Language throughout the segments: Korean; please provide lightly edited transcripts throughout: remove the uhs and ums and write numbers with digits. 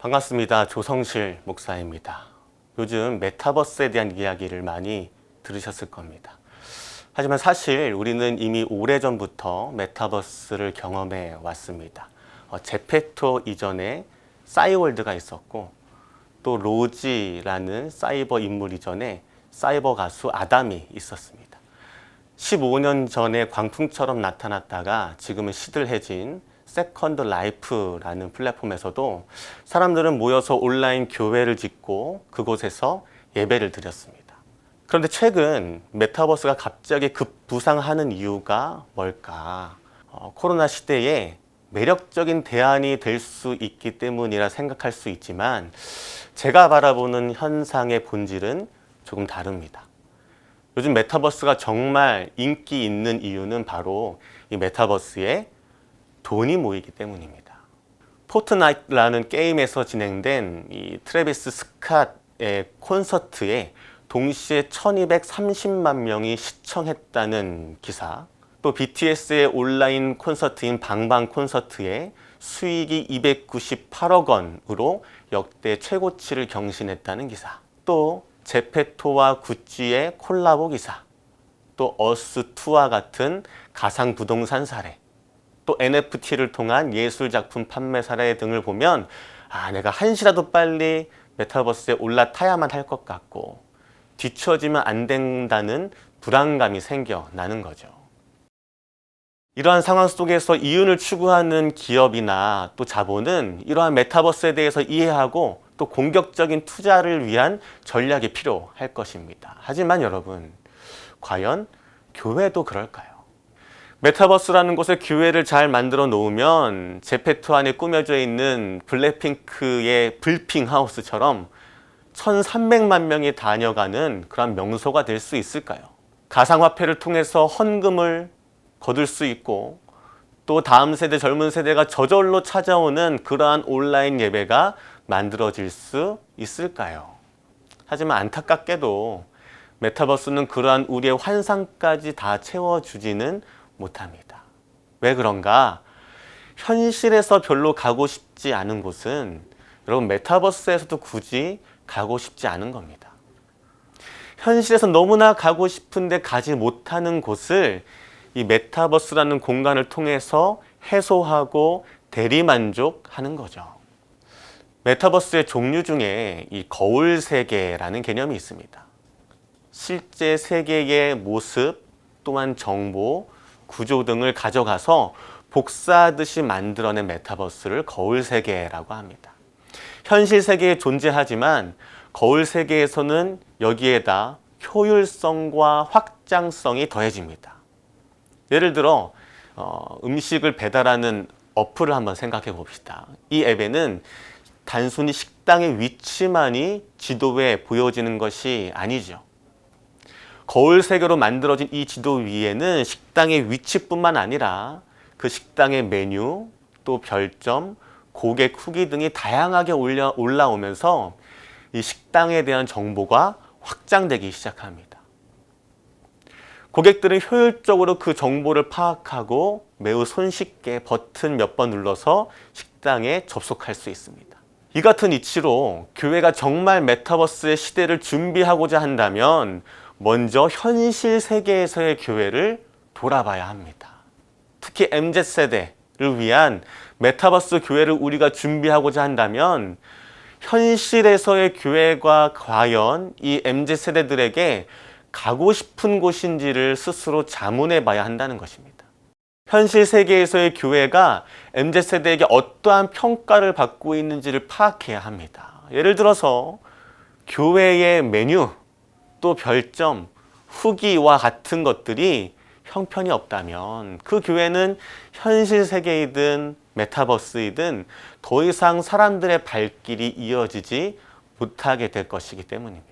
반갑습니다. 조성실 목사입니다. 요즘 메타버스에 대한 이야기를 많이 들으셨을 겁니다. 하지만 사실 우리는 이미 오래전부터 메타버스를 경험해 왔습니다. 제페토 이전에 싸이월드가 있었고, 또 로지라는 사이버 인물 이전에 사이버 가수 아담이 있었습니다. 15년 전에 광풍처럼 나타났다가 지금은 시들해진 세컨드 라이프라는 플랫폼에서도 사람들은 모여서 온라인 교회를 짓고 그곳에서 예배를 드렸습니다. 그런데 최근 메타버스가 갑자기 급부상하는 이유가 뭘까? 코로나 시대에 매력적인 대안이 될 수 있기 때문이라 생각할 수 있지만, 제가 바라보는 현상의 본질은 조금 다릅니다. 요즘 메타버스가 정말 인기 있는 이유는 바로 이 메타버스에 돈이 모이기 때문입니다. 포트나이트라는 게임에서 진행된 이 트래비스 스캇의 콘서트에 동시에 1230만 명이 시청했다는 기사, 또 BTS의 온라인 콘서트인 방방 콘서트에 수익이 298억 원으로 역대 최고치를 경신했다는 기사, 또 제페토와 구찌의 콜라보 기사, 또 어스2와 같은 가상 부동산 사례, 또 NFT를 통한 예술작품 판매 사례 등을 보면 내가 한시라도 빨리 메타버스에 올라타야만 할 것 같고 뒤처지면 안 된다는 불안감이 생겨나는 거죠. 이러한 상황 속에서 이윤을 추구하는 기업이나 또 자본은 이러한 메타버스에 대해서 이해하고 또 공격적인 투자를 위한 전략이 필요할 것입니다. 하지만 여러분, 과연 교회도 그럴까요? 메타버스라는 곳에 교회를 잘 만들어 놓으면 제페토 안에 꾸며져 있는 블랙핑크의 불핑 하우스처럼 1300만 명이 다녀가는 그런 명소가 될 수 있을까요? 가상화폐를 통해서 헌금을 거둘 수 있고, 또 다음 세대, 젊은 세대가 저절로 찾아오는 그러한 온라인 예배가 만들어질 수 있을까요? 하지만 안타깝게도 메타버스는 그러한 우리의 환상까지 다 채워주지는 못합니다. 왜 그런가? 현실에서 별로 가고 싶지 않은 곳은 여러분 메타버스에서도 굳이 가고 싶지 않은 겁니다. 현실에서 너무나 가고 싶은데 가지 못하는 곳을 이 메타버스라는 공간을 통해서 해소하고 대리만족하는 거죠. 메타버스의 종류 중에 이 거울 세계라는 개념이 있습니다. 실제 세계의 모습 또한 정보, 구조 등을 가져가서 복사하듯이 만들어낸 메타버스를 거울 세계라고 합니다. 현실 세계에 존재하지만 거울 세계에서는 여기에다 효율성과 확장성이 더해집니다. 예를 들어 음식을 배달하는 어플을 한번 생각해 봅시다. 이 앱에는 단순히 식당의 위치만이 지도에 보여지는 것이 아니죠. 거울 세계로 만들어진 이 지도 위에는 식당의 위치뿐만 아니라 그 식당의 메뉴, 또 별점, 고객 후기 등이 다양하게 올라오면서 이 식당에 대한 정보가 확장되기 시작합니다. 고객들은 효율적으로 그 정보를 파악하고 매우 손쉽게 버튼 몇 번 눌러서 식당에 접속할 수 있습니다. 이 같은 이치로 교회가 정말 메타버스의 시대를 준비하고자 한다면 먼저 현실 세계에서의 교회를 돌아봐야 합니다. 특히 MZ세대를 위한 메타버스 교회를 우리가 준비하고자 한다면 현실에서의 교회가 과연 이 MZ세대들에게 가고 싶은 곳인지를 스스로 자문해 봐야 한다는 것입니다. 현실 세계에서의 교회가 MZ세대에게 어떠한 평가를 받고 있는지를 파악해야 합니다. 예를 들어서 교회의 메뉴, 또 별점, 후기와 같은 것들이 형편이 없다면 그 교회는 현실 세계이든 메타버스이든 더 이상 사람들의 발길이 이어지지 못하게 될 것이기 때문입니다.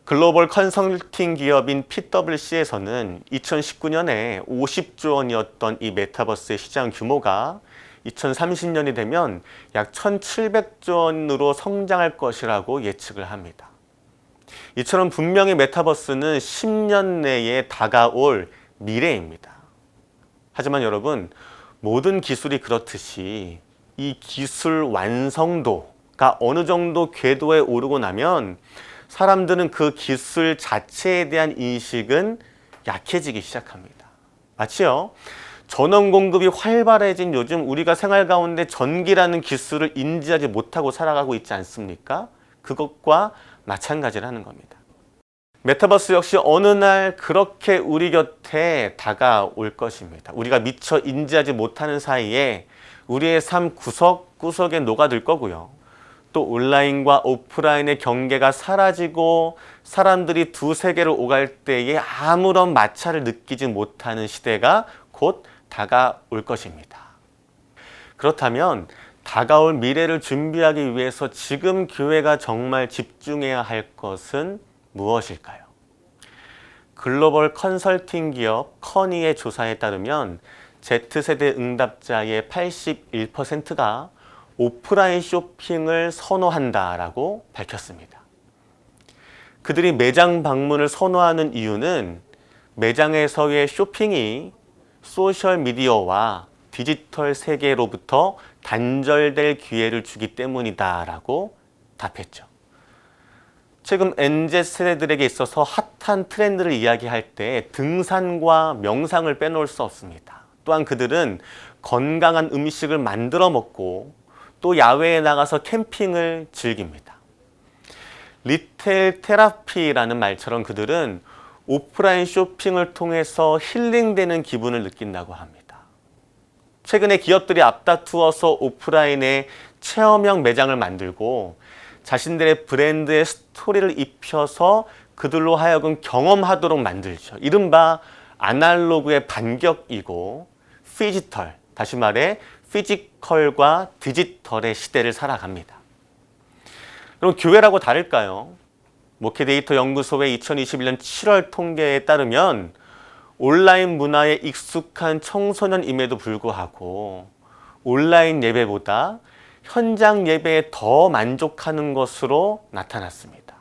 글로벌 컨설팅 기업인 PwC에서는 2019년에 50조 원이었던 이 메타버스의 시장 규모가 2030년이 되면 약 1700조 원으로 성장할 것이라고 예측을 합니다. 이처럼 분명히 메타버스는 10년 내에 다가올 미래입니다. 하지만 여러분, 모든 기술이 그렇듯이 이 기술 완성도가 어느 정도 궤도에 오르고 나면 사람들은 그 기술 자체에 대한 인식은 약해지기 시작합니다. 마치요, 전원 공급이 활발해진 요즘 우리가 생활 가운데 전기라는 기술을 인지하지 못하고 살아가고 있지 않습니까? 그것과 마찬가지라는 겁니다. 메타버스 역시 어느 날 그렇게 우리 곁에 다가올 것입니다. 우리가 미처 인지하지 못하는 사이에 우리의 삶 구석구석에 녹아들 거고요. 또 온라인과 오프라인의 경계가 사라지고 사람들이 두 세계를 오갈 때에 아무런 마찰을 느끼지 못하는 시대가 곧 다가올 것입니다. 그렇다면 다가올 미래를 준비하기 위해서 지금 교회가 정말 집중해야 할 것은 무엇일까요? 글로벌 컨설팅 기업 커니의 조사에 따르면 Z세대 응답자의 81%가 오프라인 쇼핑을 선호한다라고 밝혔습니다. 그들이 매장 방문을 선호하는 이유는 매장에서의 쇼핑이 소셜미디어와 디지털 세계로부터 단절될 기회를 주기 때문이다라고 답했죠. 최근 MZ세대들에게 있어서 핫한 트렌드를 이야기할 때 등산과 명상을 빼놓을 수 없습니다. 또한 그들은 건강한 음식을 만들어 먹고 또 야외에 나가서 캠핑을 즐깁니다. 리테일 테라피라는 말처럼 그들은 오프라인 쇼핑을 통해서 힐링되는 기분을 느낀다고 합니다. 최근에 기업들이 앞다투어서 오프라인에 체험형 매장을 만들고 자신들의 브랜드의 스토리를 입혀서 그들로 하여금 경험하도록 만들죠. 이른바 아날로그의 반격이고 피지털, 다시 말해 피지컬과 디지털의 시대를 살아갑니다. 그럼 교회라고 다를까요? 모케데이터 연구소의 2021년 7월 통계에 따르면 온라인 문화에 익숙한 청소년임에도 불구하고 온라인 예배보다 현장 예배에 더 만족하는 것으로 나타났습니다.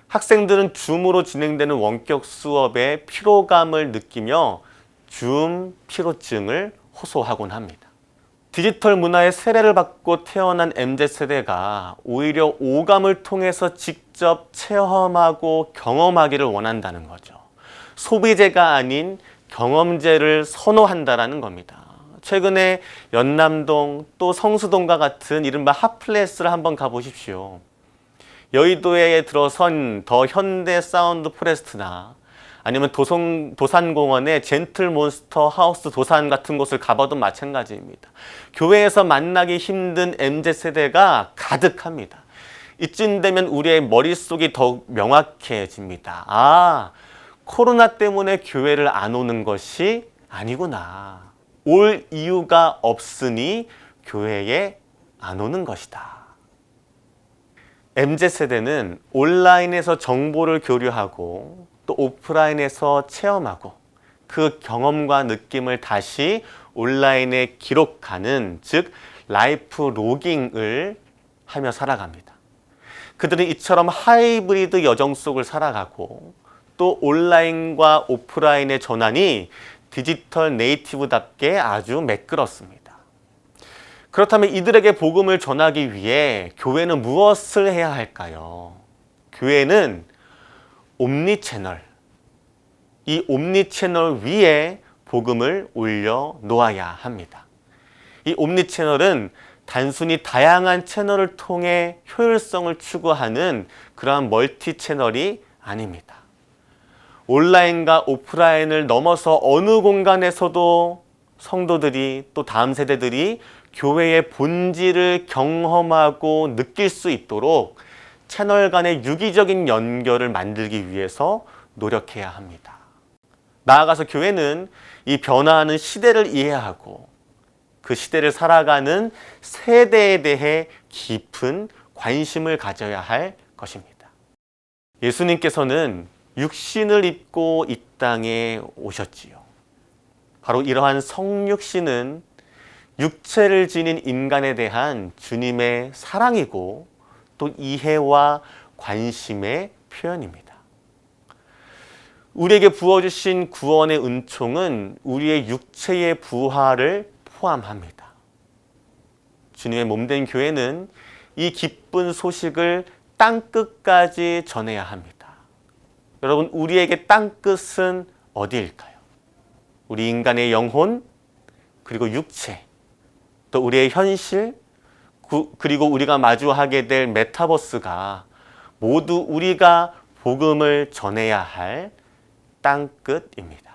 학생들은 줌으로 진행되는 원격 수업에 피로감을 느끼며 줌 피로증을 호소하곤 합니다. 디지털 문화의 세례를 받고 태어난 MZ세대가 오히려 오감을 통해서 직접 체험하고 경험하기를 원한다는 거죠. 소비재가 아닌 경험재를 선호한다라는 겁니다. 최근에 연남동 또 성수동과 같은 이른바 핫플레스를 한번 가보십시오. 여의도에 들어선 더 현대 사운드 포레스트나 아니면 도산공원의 젠틀몬스터 하우스 도산 같은 곳을 가봐도 마찬가지입니다. 교회에서 만나기 힘든 MZ세대가 가득합니다. 이쯤 되면 우리의 머릿속이 더욱 명확해집니다. 아, 코로나 때문에 교회를 안 오는 것이 아니구나. 올 이유가 없으니 교회에 안 오는 것이다. MZ세대는 온라인에서 정보를 교류하고 또 오프라인에서 체험하고 그 경험과 느낌을 다시 온라인에 기록하는, 즉 라이프 로깅을 하며 살아갑니다. 그들은 이처럼 하이브리드 여정 속을 살아가고 또 온라인과 오프라인의 전환이 디지털 네이티브답게 아주 매끄럽습니다. 그렇다면 이들에게 복음을 전하기 위해 교회는 무엇을 해야 할까요? 교회는 옴니채널, 이 옴니채널 위에 복음을 올려 놓아야 합니다. 이 옴니채널은 단순히 다양한 채널을 통해 효율성을 추구하는 그러한 멀티채널이 아닙니다. 온라인과 오프라인을 넘어서 어느 공간에서도 성도들이 또 다음 세대들이 교회의 본질을 경험하고 느낄 수 있도록 채널 간의 유기적인 연결을 만들기 위해서 노력해야 합니다. 나아가서 교회는 이 변화하는 시대를 이해하고 그 시대를 살아가는 세대에 대해 깊은 관심을 가져야 할 것입니다. 예수님께서는 육신을 입고 이 땅에 오셨지요. 바로 이러한 성육신은 육체를 지닌 인간에 대한 주님의 사랑이고 또 이해와 관심의 표현입니다. 우리에게 부어주신 구원의 은총은 우리의 육체의 부활을 포함합니다. 주님의 몸된 교회는 이 기쁜 소식을 땅끝까지 전해야 합니다. 여러분, 우리에게 땅끝은 어디일까요? 우리 인간의 영혼, 그리고 육체, 또 우리의 현실, 그리고 우리가 마주하게 될 메타버스가 모두 우리가 복음을 전해야 할 땅끝입니다.